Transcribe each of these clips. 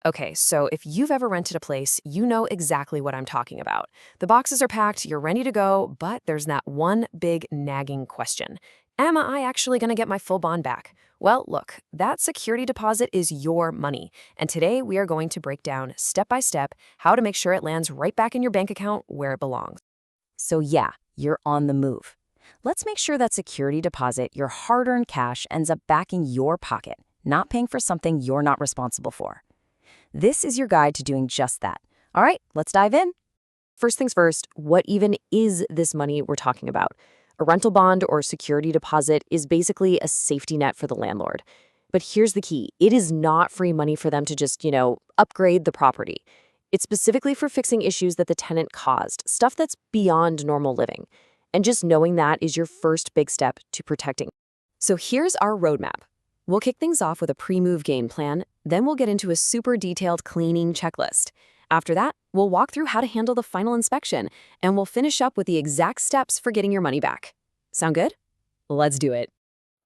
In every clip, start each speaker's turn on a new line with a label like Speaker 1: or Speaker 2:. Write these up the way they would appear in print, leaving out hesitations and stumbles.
Speaker 1: Okay, so if you've ever rented a place, you know exactly what I'm talking about. The boxes are packed, you're ready to go, but there's that one big nagging question. Am I actually going to get my full bond back? Well, look, that security deposit is your money. And today we are going to break down step by step how to make sure it lands right back in your bank account where it belongs.
Speaker 2: So yeah, you're on the move. Let's make sure that security deposit, your hard-earned cash, ends up back in your pocket, not paying for something you're not responsible for. This is your guide to doing just that. All right, let's dive in.
Speaker 1: First things first, what even is this money we're talking about? A rental bond or security deposit is basically a safety net for the landlord. But here's the key. It is not free money for them to just, upgrade the property. It's specifically for fixing issues that the tenant caused, stuff that's beyond normal living. And just knowing that is your first big step to protecting. So here's our roadmap. We'll kick things off with a pre-move game plan, then we'll get into a super detailed cleaning checklist. After that, we'll walk through how to handle the final inspection, and we'll finish up with the exact steps for getting your money back. Sound good? Let's do it.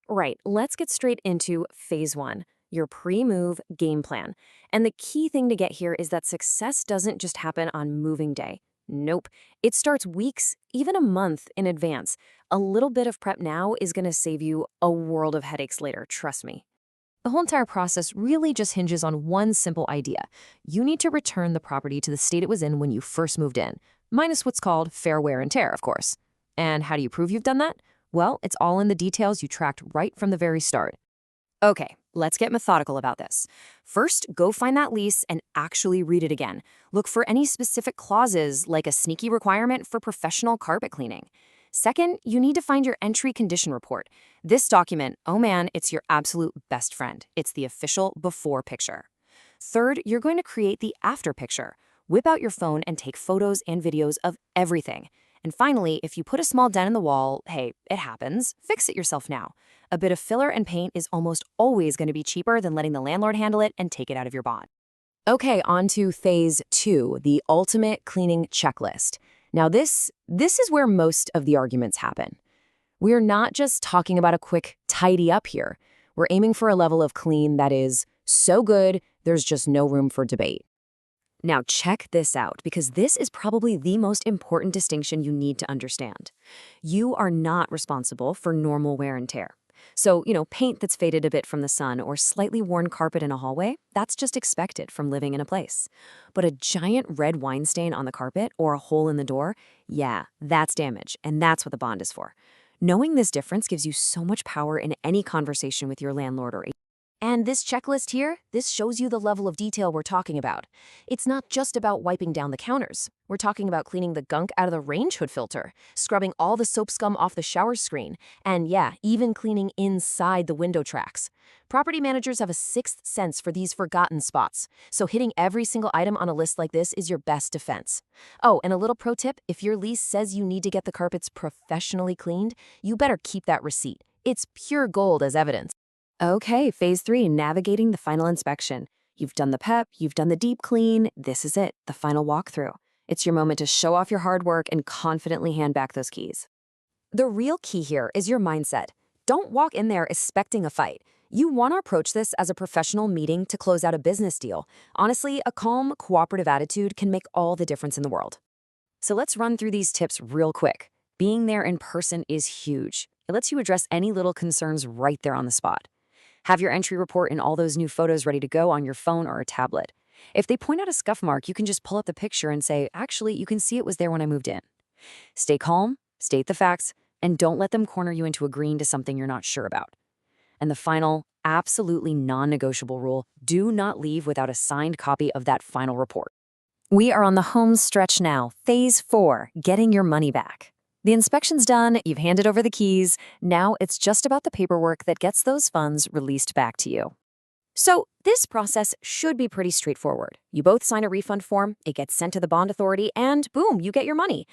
Speaker 1: Right, let's get straight into phase one, your pre-move game plan. And the key thing to get here is that success doesn't just happen on moving day. Nope, it starts weeks, even a month in advance. A little bit of prep now is going to save you a world of headaches later, trust me. The whole entire process really just hinges on one simple idea. You need to return the property to the state it was in when you first moved in, minus what's called fair wear and tear, of course. And how do you prove you've done that? Well, it's all in the details you tracked right from the very start. Okay, let's get methodical about this. First, go find that lease and actually read it again. Look for any specific clauses, like a sneaky requirement for professional carpet cleaning. Second, you need to find your entry condition report. This document, oh man, it's your absolute best friend. It's the official before picture. Third, you're going to create the after picture. Whip out your phone and take photos and videos of everything. And finally, if you put a small dent in the wall, hey, it happens, fix it yourself now. A bit of filler and paint is almost always going to be cheaper than letting the landlord handle it and take it out of your bond. Okay, on to phase two, the ultimate cleaning checklist. Now this is where most of the arguments happen. We're not just talking about a quick tidy up here. We're aiming for a level of clean that is so good, there's just no room for debate. Now check this out, because this is probably the most important distinction you need to understand. You are not responsible for normal wear and tear. So, paint that's faded a bit from the sun or slightly worn carpet in a hallway, that's just expected from living in a place. But a giant red wine stain on the carpet or a hole in the door, yeah, that's damage, and that's what the bond is for. Knowing this difference gives you so much power in any conversation with your landlord or agent. And this checklist here, this shows you the level of detail we're talking about. It's not just about wiping down the counters. We're talking about cleaning the gunk out of the range hood filter, scrubbing all the soap scum off the shower screen, and yeah, even cleaning inside the window tracks. Property managers have a sixth sense for these forgotten spots, so hitting every single item on a list like this is your best defense. Oh, and a little pro tip, if your lease says you need to get the carpets professionally cleaned, you better keep that receipt. It's pure gold as evidence. Okay, phase three, navigating the final inspection. You've done the prep, you've done the deep clean. This is it, the final walkthrough. It's your moment to show off your hard work and confidently hand back those keys. The real key here is your mindset. Don't walk in there expecting a fight. You want to approach this as a professional meeting to close out a business deal. Honestly, a calm, cooperative attitude can make all the difference in the world. So let's run through these tips real quick. Being there in person is huge. It lets you address any little concerns right there on the spot. Have your entry report and all those new photos ready to go on your phone or a tablet. If they point out a scuff mark, you can just pull up the picture and say, actually, you can see it was there when I moved in. Stay calm, state the facts, and don't let them corner you into agreeing to something you're not sure about. And the final, absolutely non-negotiable rule, do not leave without a signed copy of that final report. We are on the home stretch now, phase four, getting your money back. The inspection's done, you've handed over the keys, now it's just about the paperwork that gets those funds released back to you. So this process should be pretty straightforward. You both sign a refund form, it gets sent to the bond authority, and boom, you get your money.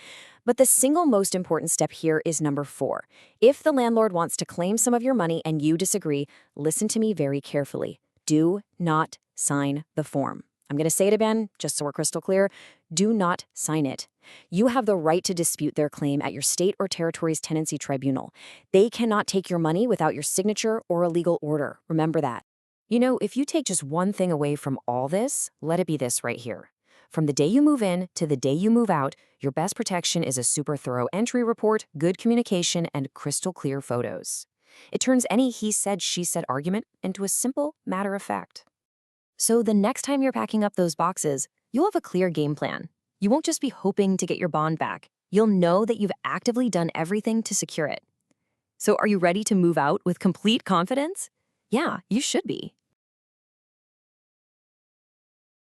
Speaker 1: But the single most important step here is number 4. If the landlord wants to claim some of your money and you disagree, listen to me very carefully. Do not sign the form. I'm going to say it again, just so we're crystal clear. Do not sign it. You have the right to dispute their claim at your state or territory's tenancy tribunal. They cannot take your money without your signature or a legal order. Remember that. If you take just one thing away from all this, let it be this right here. From the day you move in to the day you move out, your best protection is a super thorough entry report, good communication, and crystal clear photos. It turns any he said, she said argument into a simple matter of fact. So the next time you're packing up those boxes, you'll have a clear game plan. You won't just be hoping to get your bond back. You'll know that you've actively done everything to secure it. So are you ready to move out with complete confidence? Yeah, you should be.